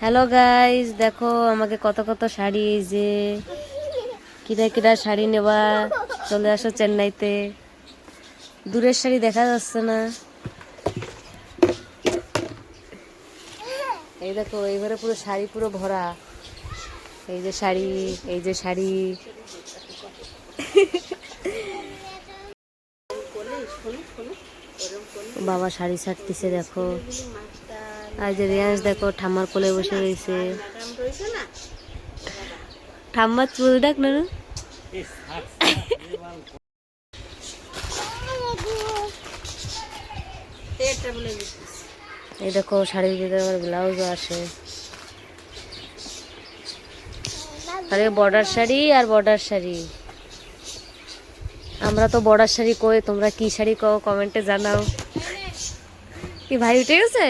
Hello guys, দেখো আমাকে কত কত শাড়ি, এই যে কিরা কিরা শাড়ি নেবা চলে আসো চেন্নাইতে। দূরের শাড়ি দেখা যাচ্ছে না। এই দেখো এইবারে পুরো শাড়ি পুরো ভরা। এই যে শাড়ি, এই যে শাড়ি। বাবা শাড়ি ছাড়তেছে দেখো। আর যে রিয়াজ দেখো ঠাম্মার কোলে বসে রয়েছে। ঠাম্মার চুল দেখ না। এই দেখো শাড়ির ভিতরে আমার ব্লাউজও আসে। আরে বর্ডার শাড়ি আর বর্ডার শাড়ি। আমরা তো বর্ডার শাড়ি কই, তোমরা কি শাড়ি কও কমেন্টে জানাও। কি ভাই উঠে গেছে?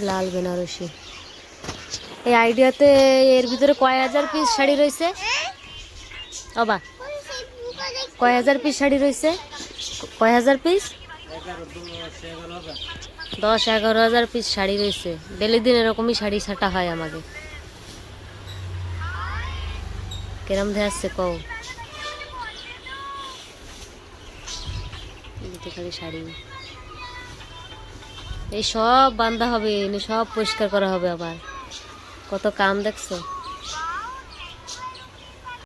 লাল বেনারসি। এই আইডিয়াতে এর ভিতরে কয় হাজার পিস শাড়ি রয়েছে? বাবা কয় হাজার পিস শাড়ি রয়েছে? কয় হাজার পিস? 10-11 হাজার পিস শাড়ি রয়েছে। ডেলি দিন এরকমই শাড়ি ছাটা হয় আমাকে। কেরম দেখাচ্ছে কও? খালি শাড়ি, এই সব বান্ধা হবে, সব পরিষ্কার করা হবে আবার। কত কাম দেখছো।